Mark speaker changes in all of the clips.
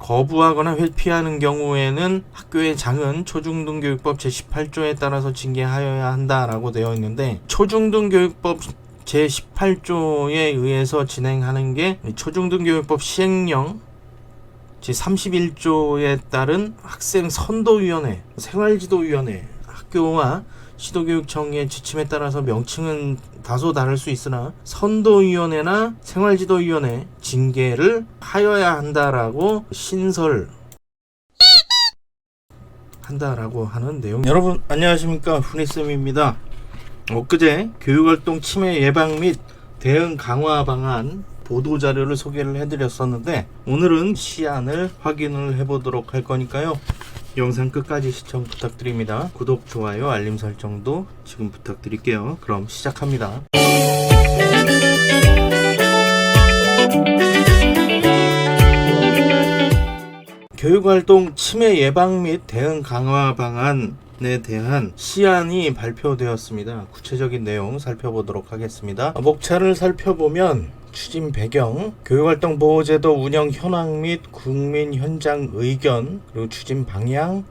Speaker 1: 거부하거나 회피하는 경우에는 학교의 장은 초중등교육법 제18조에 따라서 징계하여야 한다라고 되어 있는데, 초중등교육법 제18조에 의해서 진행하는 게 초중등교육법 시행령 제31조에 따른 학생 선도위원회, 생활지도위원회, 학교와 시도교육청의 지침에 따라서 명칭은 다소 다를 수 있으나 선도위원회나 생활지도위원회 징계를 하여야 한다라고 신설 한다라고 하는 내용. 여러분 안녕하십니까, 훈이쌤입니다. 엊그제 교육활동 침해 예방 및 대응 강화 방안 보도자료를 소개를 해드렸었는데, 오늘은 시안을 확인을 해보도록 할 거니까요, 영상 끝까지 시청 부탁드립니다. 구독, 좋아요, 알림 설정도 지금 부탁드릴게요. 그럼 시작합니다. 교육활동 침해 예방 및 대응 강화 방안에 대한 시안이 발표되었습니다. 구체적인 내용 살펴보도록 하겠습니다. 목차를 살펴보면 추진 배경, 교육활동 보호제도 운영 현황 및 국민 현장 의견, 그리고 추진 방향,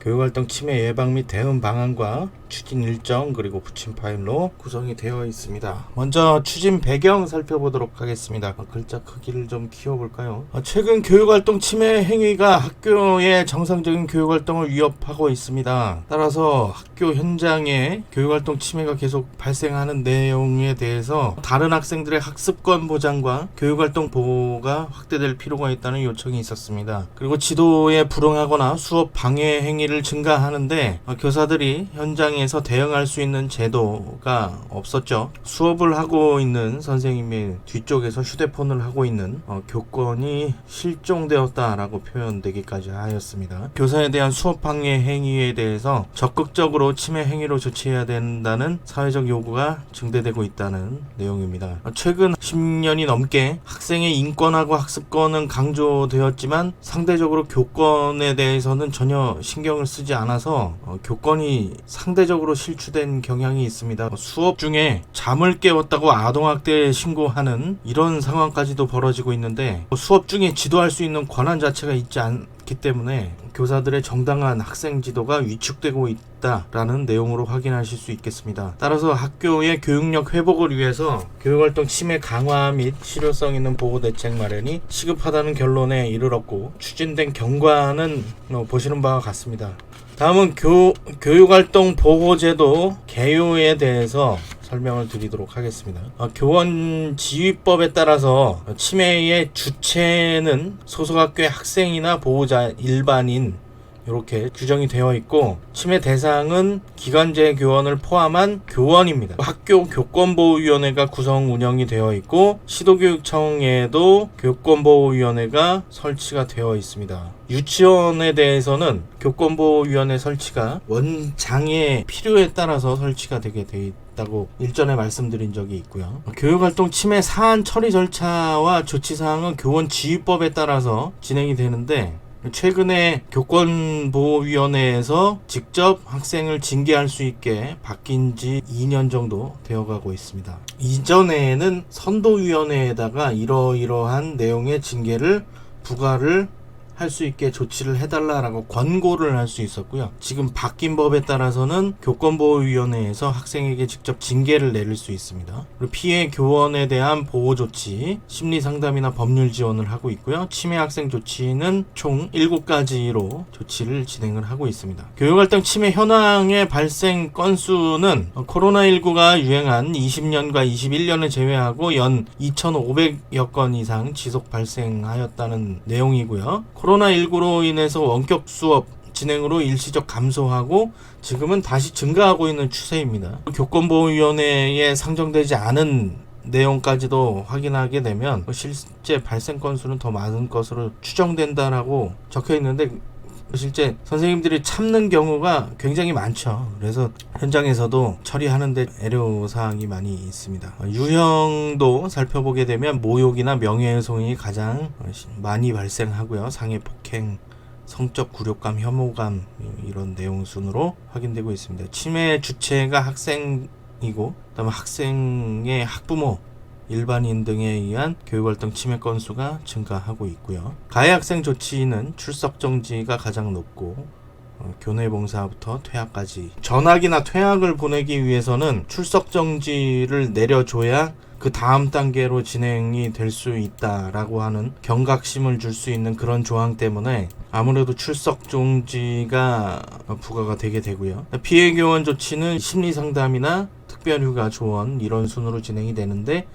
Speaker 1: 교육활동 침해 예방 및 대응 방안과 추진 일정, 그리고 부침 파일로 구성이 되어 있습니다. 먼저 추진 배경 살펴보도록 하겠습니다. 글자 크기를 좀 키워볼까요? 최근 교육활동 침해 행위가 학교의 정상적인 교육활동을 위협하고 있습니다. 따라서 학교 현장에 교육활동 침해가 계속 발생하는 내용에 대해서 다른 학생들의 학습권 보장과 교육활동 보호가 확대될 필요가 있다는 요청이 있었습니다. 그리고 지도에 불응하거나 수업 방해 행위를 증가하는데 교사들이 현장에서 대응할 수 있는 제도가 없었죠. 수업을 하고 있는 선생님이 뒤쪽에서 휴대폰을 하고 있는 교권이 실종되었다라고 표현되기까지 하였습니다. 교사에 대한 수업 방해 행위에 대해서 적극적으로 침해 행위로 조치해야 된다는 사회적 요구가 증대되고 있다는 내용입니다. 최근 10년이 넘게 학생의 인권하고 학습권은 강조되었지만 상대적으로 교권에 대해서는 전혀 신경을 쓰지 않아서 교권이 상대적으로 실추된 경향이 있습니다. 수업 중에 잠을 깨웠다고 아동학대 신고하는 이런 상황까지도 벌어지고 있는데, 수업 중에 지도할 수 있는 권한 자체가 있지 않기 때문에 교사들의 정당한 학생 지도가 위축되고 있다라는 내용으로 확인하실 수 있겠습니다. 따라서 학교의 교육력 회복을 위해서 교육활동 침해 강화 및 실효성 있는 보호 대책 마련이 시급하다는 결론에 이르렀고, 추진된 경과는 보시는 바와 같습니다. 다음은 교육활동 보호제도 개요에 대해서 설명을 드리도록 하겠습니다. 교원지휘법에 따라서 침해의 주체는 소속학교의 학생이나 보호자, 일반인 이렇게 규정이 되어 있고, 침해 대상은 기간제 교원을 포함한 교원입니다. 학교 교권보호위원회가 구성 운영이 되어 있고, 시도교육청에도 교권보호위원회가 설치가 되어 있습니다. 유치원에 대해서는 교권보호위원회 설치가 원장의 필요에 따라서 설치가 되게 돼 있다고 일전에 말씀드린 적이 있고요. 교육활동 침해 사안 처리 절차와 조치사항은 교원지휘법에 따라서 진행이 되는데, 최근에 교권보호위원회에서 직접 학생을 징계할 수 있게 바뀐 지 2년 정도 되어가고 있습니다. 이전에는 선도위원회에다가 이러이러한 내용의 징계를 부과를 할 수 있게 조치를 해달라라고 권고를 할 수 있었고요. 지금 바뀐 법에 따라서는 교권보호위원회에서 학생에게 직접 징계를 내릴 수 있습니다. 그리고 피해 교원에 대한 보호 조치, 심리 상담이나 법률 지원을 하고 있고요. 침해 학생 조치는 총 7가지로 조치를 진행을 하고 있습니다. 교육활동 침해 현황의 발생 건수는 코로나19가 유행한 20년과 21년을 제외하고 연 2,500여 건 이상 지속 발생하였다는 내용이고요. 코로나19로 인해서 원격 수업 진행으로 일시적 감소하고 지금은 다시 증가하고 있는 추세입니다. 교권보호위원회에 상정되지 않은 내용까지도 확인하게 되면 실제 발생 건수는 더 많은 것으로 추정된다라고 적혀 있는데, 실제 선생님들이 참는 경우가 굉장히 많죠. 그래서 현장에서도 처리하는데 애로사항이 많이 있습니다. 유형도 살펴보게 되면 모욕이나 명예훼손이 가장 많이 발생하고요. 상해폭행, 성적 굴욕감, 혐오감 이런 내용 순으로 확인되고 있습니다. 침해 주체가 학생이고, 그다음에 학생의 학부모 일반인 등에 의한 교육활동 침해 건수가 증가하고 있고요. 가해 학생 조치는 출석 정지가 가장 높고 교내 봉사부터 퇴학까지, 전학이나 퇴학을 보내기 위해서는 출석 정지를 내려줘야 그 다음 단계로 진행이 될 수 있다라고 하는 경각심을 줄 수 있는 그런 조항 때문에 아무래도 출석 정지가 부과가 되게 되고요. 피해 교원 조치는 심리 상담이나 특별휴가 조언 이런 순으로 진행이 되는데,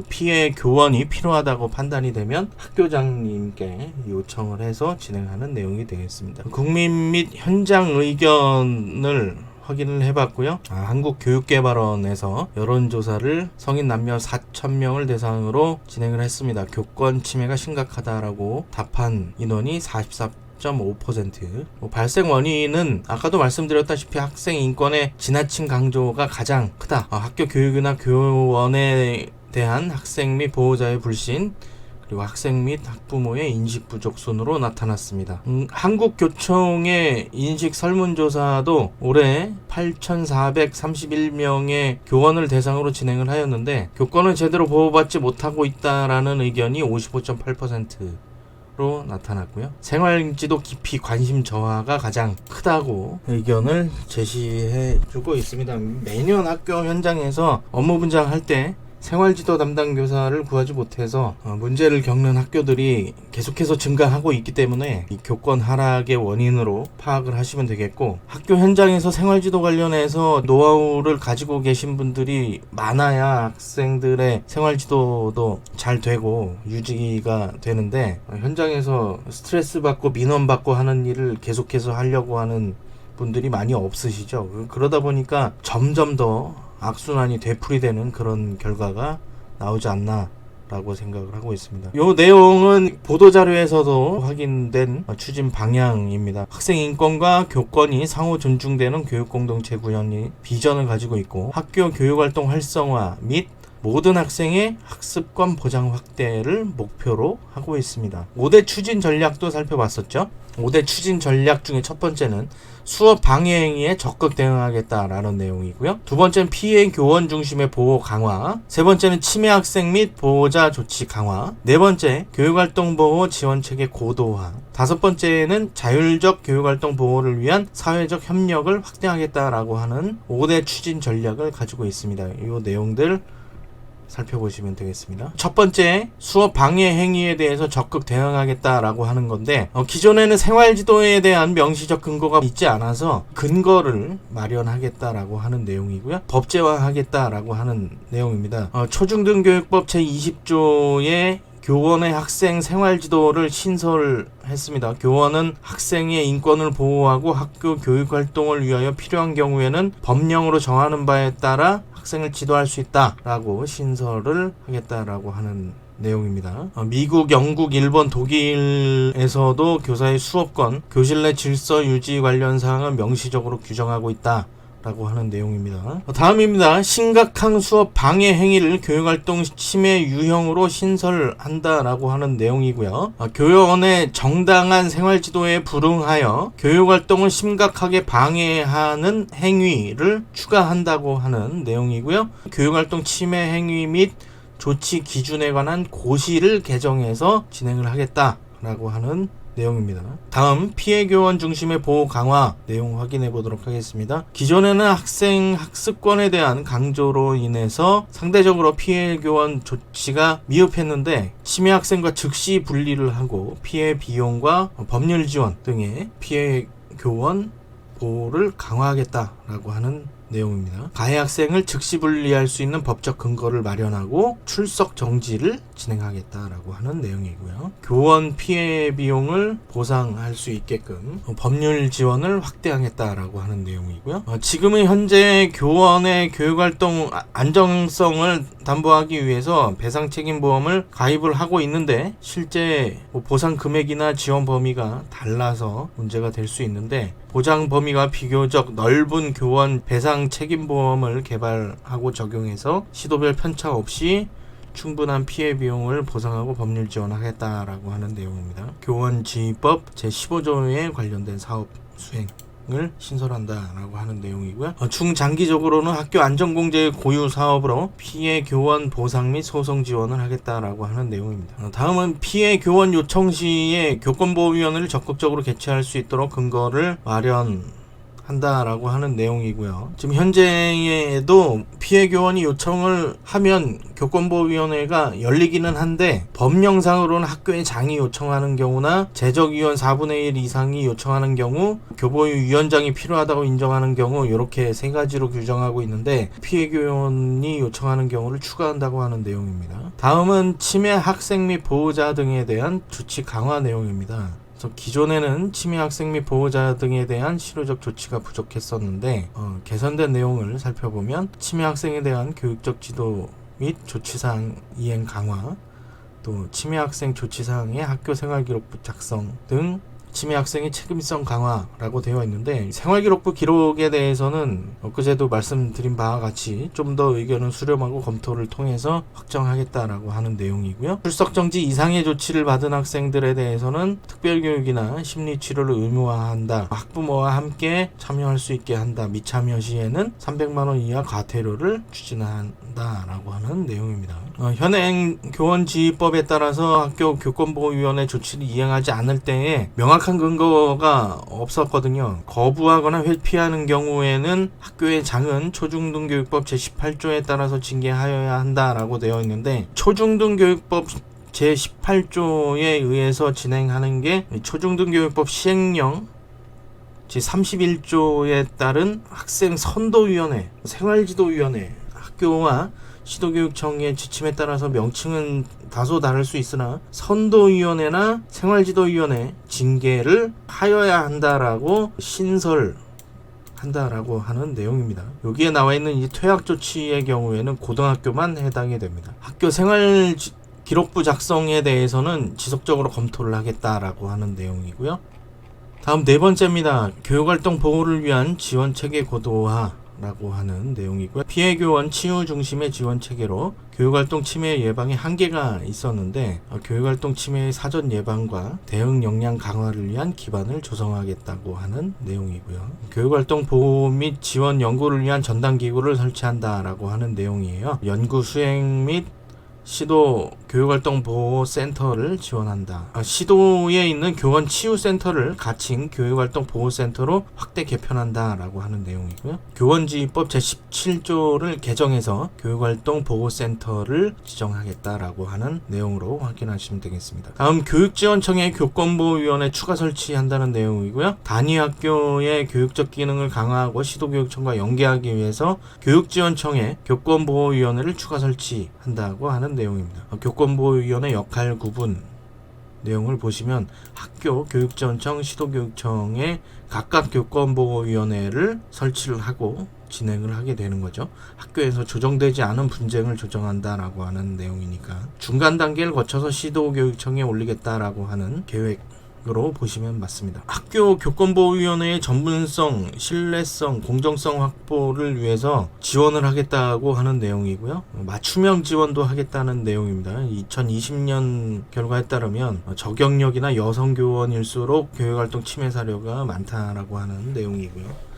Speaker 1: 피해 교원이 필요하다고 판단이 되면 학교장님께 요청을 해서 진행하는 내용이 되겠습니다. 국민 및 현장 의견을 확인을 해봤고요. 한국교육개발원에서 여론조사를 성인 남녀 4,000명을 대상으로 진행을 했습니다. 교권 침해가 심각하다라고 답한 인원이 44.5%. 발생 원인은 아까도 말씀드렸다시피 학생 인권의 지나친 강조가 가장 크다. 학교 교육이나 교원에 대한 학생 및 보호자의 불신, 그리고 학생 및 학부모의 인식 부족 순으로 나타났습니다. 한국교총의 인식 설문조사도 올해 8,431명의 교원을 대상으로 진행을 하였는데, 교권을 제대로 보호받지 못하고 있다라는 의견이 55.8%로 나타났고요. 생활지도 기피 관심 저하가 가장 크다고 의견을 제시해주고 있습니다. 매년 학교 현장에서 업무 분장할 때 생활지도 담당 교사를 구하지 못해서 문제를 겪는 학교들이 계속해서 증가하고 있기 때문에 이 교권 하락의 원인으로 파악을 하시면 되겠고, 학교 현장에서 생활지도 관련해서 노하우를 가지고 계신 분들이 많아야 학생들의 생활지도도 잘 되고 유지가 되는데, 현장에서 스트레스 받고 민원 받고 하는 일을 계속해서 하려고 하는 분들이 많이 없으시죠. 그러다 보니까 점점 더 악순환이 되풀이되는 그런 결과가 나오지 않나 라고 생각을 하고 있습니다. 이 내용은 보도자료에서도 확인된 추진 방향입니다. 학생 인권과 교권이 상호 존중되는 교육공동체 구현이 비전을 가지고 있고, 학교 교육활동 활성화 및 모든 학생의 학습권 보장 확대를 목표로 하고 있습니다. 5대 추진 전략도 살펴봤었죠. 5대 추진 전략 중에 첫 번째는 수업 방해 행위에 적극 대응하겠다라는 내용이고요. 두 번째는 피해 교원 중심의 보호 강화, 세 번째는 침해 학생 및 보호자 조치 강화, 네 번째 교육활동 보호 지원 체계 고도화, 다섯 번째는 자율적 교육활동 보호를 위한 사회적 협력을 확대하겠다라고 하는 5대 추진 전략을 가지고 있습니다. 이 내용들 살펴보시면 되겠습니다. 첫 번째, 수업 방해 행위에 대해서 적극 대응하겠다라고 하는 건데, 기존에는 생활지도에 대한 명시적 근거가 있지 않아서 근거를 마련하겠다라고 하는 내용이고요. 법제화하겠다라고 하는 내용입니다. 초중등교육법 제20조의 교원의 학생 생활지도를 신설했습니다. 교원은 학생의 인권을 보호하고 학교 교육활동을 위하여 필요한 경우에는 법령으로 정하는 바에 따라 학생을 지도할 수 있다라고 신설을 하겠다라고 하는 내용입니다. 미국, 영국, 일본, 독일에서도 교사의 수업권, 교실 내 질서 유지 관련 사항을 명시적으로 규정하고 있다 라고 하는 내용입니다. 다음입니다. 심각한 수업 방해 행위를 교육활동 침해 유형으로 신설한다라고 하는 내용이고요. 교원의 정당한 생활지도에 불응하여 교육활동을 심각하게 방해하는 행위를 추가한다고 하는 내용이고요. 교육활동 침해 행위 및 조치 기준에 관한 고시를 개정해서 진행을 하겠다라고 하는 내용입니다. 다음, 피해 교원 중심의 보호 강화 내용 확인해 보도록 하겠습니다. 기존에는 학생 학습권에 대한 강조로 인해서 상대적으로 피해 교원 조치가 미흡했는데, 침해 학생과 즉시 분리를 하고 피해 비용과 법률 지원 등의 피해 교원 보호를 강화하겠다라고 하는 내용입니다. 가해 학생을 즉시 분리할 수 있는 법적 근거를 마련하고 출석 정지를 진행하겠다라고 하는 내용이고요. 교원 피해 비용을 보상할 수 있게끔 법률 지원을 확대하겠다라고 하는 내용이고요. 지금은 현재 교원의 교육활동 안정성을 담보하기 위해서 배상책임보험을 가입을 하고 있는데, 실제 보상 금액이나 지원 범위가 달라서 문제가 될 수 있는데, 보장 범위가 비교적 넓은 교원 배상 책임보험을 개발하고 적용해서 시도별 편차 없이 충분한 피해 비용을 보상하고 법률 지원하겠다라고 하는 내용입니다. 교원지휘법 제15조에 관련된 사업 수행 을 신설한다라고 하는 내용이고요. 중장기적으로는 학교 안전공제 고유 사업으로 피해 교원 보상 및 소송 지원을 하겠다라고 하는 내용입니다. 다음은 피해 교원 요청 시에 교권보호위원회를 적극적으로 개최할 수 있도록 근거를 마련한다라고 하는 내용이고요. 지금 현재에도 피해 교원이 요청을 하면 교권보호위원회가 열리기는 한데 법령상으로는 학교의 장이 요청하는 경우나 재적위원 4분의 1 이상이 요청하는 경우, 교보위원장이 필요하다고 인정하는 경우 이렇게 세 가지로 규정하고 있는데 피해 교원이 요청하는 경우를 추가한다고 하는 내용입니다. 다음은 치매 학생 및 보호자 등에 대한 조치 강화 내용입니다. 기존에는 치매 학생 및 보호자 등에 대한 실효적 조치가 부족했었는데 개선된 내용을 살펴보면 치매 학생에 대한 교육적 지도 및 조치사항 이행 강화, 또 치매 학생 조치사항의 학교 생활기록부 작성 등 치매 학생의 책임성 강화라고 되어 있는데 생활기록부 기록에 대해서는 엊그제도 말씀드린 바와 같이 좀 더 의견을 수렴하고 검토를 통해서 확정하겠다라고 하는 내용이고요. 출석정지 이상의 조치를 받은 학생들에 대해서는 특별교육이나 심리치료를 의무화한다. 학부모와 함께 참여할 수 있게 한다. 미참여 시에는 300만원 이하 과태료를 추진한다라고 하는 내용입니다. 현행 교원지휘법에 따라서 학교 교권보호위원회 조치를 이행하지 않을 때에 명확한 근거가 없었거든요. 거부하거나 회피하는 경우에는 학교의 장은 초중등교육법 제18조에 따라서 징계하여야 한다라고 되어 있는데 초중등교육법 제18조에 의해서 진행하는 게 초중등교육법 시행령 제31조에 따른 학생 선도위원회, 생활지도위원회, 학교와 시도교육청의 지침에 따라서 명칭은 다소 다를 수 있으나 선도위원회나 생활지도위원회 징계를 하여야 한다라고 신설한다라고 하는 내용입니다. 여기에 나와 있는 이 퇴학 조치의 경우에는 고등학교만 해당이 됩니다. 학교 생활 기록부 작성에 대해서는 지속적으로 검토를 하겠다라고 하는 내용이고요. 다음 네 번째입니다. 교육활동 보호를 위한 지원체계 고도화 라고 하는 내용이고요. 피해교원 치유 중심의 지원체계로 교육활동 치매 예방에 한계가 있었는데 교육활동 치매의 사전 예방과 대응 역량 강화를 위한 기반을 조성하겠다고 하는 내용이고요. 교육활동 보호 및 지원 연구를 위한 전담기구를 설치한다라고 하는 내용이에요. 연구 수행 및 시도 교육활동 보호센터를 지원한다. 시도에 있는 교원 치유센터를 가칭 교육활동 보호센터로 확대 개편한다 라고 하는 내용이고요. 교원지휘법 제17조를 개정해서 교육활동 보호센터를 지정하겠다라고 하는 내용으로 확인하시면 되겠습니다. 다음 교육지원청의 교권보호위원회 추가 설치한다는 내용이고요. 단위학교의 교육적 기능을 강화하고 시도교육청과 연계하기 위해서 교육지원청의 교권보호위원회를 추가 설치한다고 하는 내용입니다. 교권보호위원회 역할 구분 내용을 보시면 학교, 교육지원청, 시도교육청에 각각 교권보호위원회를 설치를 하고 진행을 하게 되는 거죠. 학교에서 조정되지 않은 분쟁을 조정한다라고 하는 내용이니까 중간 단계를 거쳐서 시도교육청에 올리겠다라고 하는 계획으로 보시면 맞습니다. 학교 교권보호위원회의 전문성, 신뢰성, 공정성 확보를 위해서 지원을 하겠다고 하는 내용이고요. 맞춤형 지원도 하겠다는 내용입니다. 2020년 결과에 따르면 저경력이나 여성 교원일수록 교육활동 침해 사례가 많다라고 하는 내용이고요.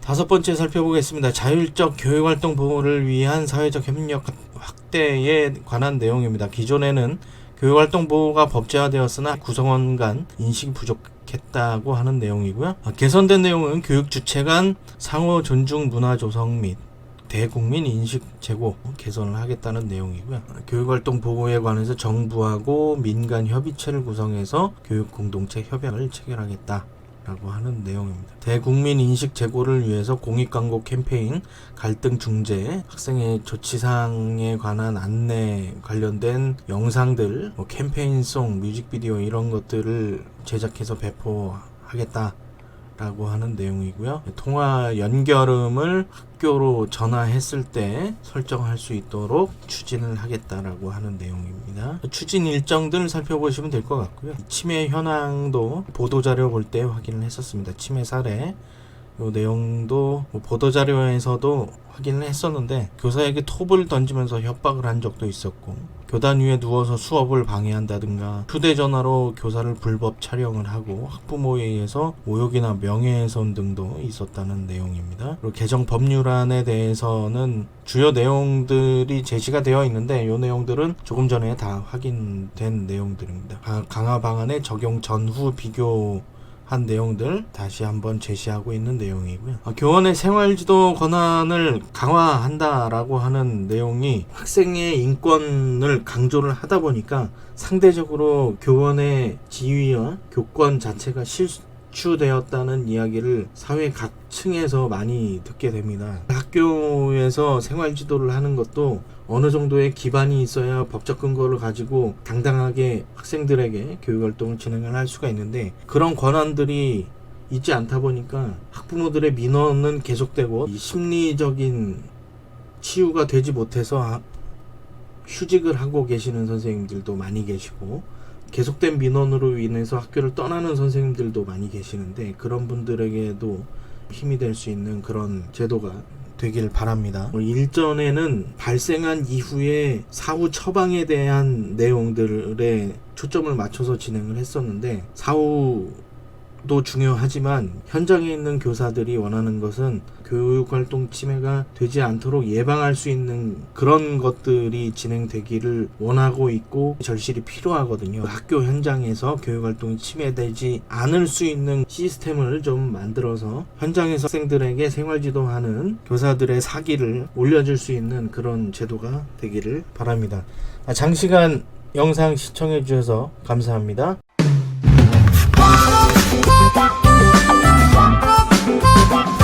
Speaker 1: 다섯 번째 살펴보겠습니다. 자율적 교육활동 보호를 위한 사회적 협력 확대에 관한 내용입니다. 기존에는 교육활동 보호가 법제화되었으나 구성원 간 인식이 부족했다고 하는 내용이고요. 개선된 내용은 교육 주체 간 상호 존중 문화 조성 및 대국민 인식 제고 개선을 하겠다는 내용이고요. 교육활동 보호에 관해서 정부하고 민간 협의체를 구성해서 교육 공동체 협약을 체결하겠다 라고 하는 내용입니다. 대국민 인식 제고를 위해서 공익광고 캠페인, 갈등 중재, 학생의 조치사항에 관한 안내 관련된 영상들, 캠페인송, 뮤직비디오 이런 것들을 제작해서 배포하겠다 라고 하는 내용이고요. 통화 연결음을 학교로 전화했을 때 설정할 수 있도록 추진을 하겠다라고 하는 내용입니다. 추진 일정들을 살펴보시면 될 것 같고요. 치매 현황도 보도자료 볼 때 확인을 했었습니다. 치매 사례, 이 내용도 뭐 보도자료에서도 확인을 했었는데, 교사에게 톱을 던지면서 협박을 한 적도 있었고, 교단 위에 누워서 수업을 방해한다든가, 휴대전화로 교사를 불법 촬영을 하고 학부모에 의해서 모욕이나 명예훼손 등도 있었다는 내용입니다. 그리고 개정 법률안에 대해서는 주요 내용들이 제시가 되어 있는데, 이 내용들은 조금 전에 다 확인된 내용들입니다. 강화 방안의 적용 전후 비교 한 내용들 다시 한번 제시하고 있는 내용이고요. 교원의 생활지도 권한을 강화한다라고 하는 내용이 학생의 인권을 강조를 하다 보니까 상대적으로 교원의 지위와 교권 자체가 실추되었다는 이야기를 사회 각 층에서 많이 듣게 됩니다. 학교에서 생활지도를 하는 것도 어느 정도의 기반이 있어야 법적 근거를 가지고 당당하게 학생들에게 교육활동을 진행을 할 수가 있는데, 그런 권한들이 있지 않다 보니까 학부모들의 민원은 계속되고 심리적인 치유가 되지 못해서 휴직을 하고 계시는 선생님들도 많이 계시고, 계속된 민원으로 인해서 학교를 떠나는 선생님들도 많이 계시는데, 그런 분들에게도 힘이 될 수 있는 그런 제도가 되길 바랍니다. 일전에는 발생한 이후에 사후 처방에 대한 내용들에 초점을 맞춰서 진행을 했었는데, 사후도 중요하지만 현장에 있는 교사들이 원하는 것은 교육활동 침해가 되지 않도록 예방할 수 있는 그런 것들이 진행되기를 원하고 있고 절실히 필요하거든요. 학교 현장에서 교육활동이 침해되지 않을 수 있는 시스템을 좀 만들어서 현장에서 학생들에게 생활지도하는 교사들의 사기를 올려줄 수 있는 그런 제도가 되기를 바랍니다. 장시간 영상 시청해 주셔서 감사합니다.
Speaker 2: Bye.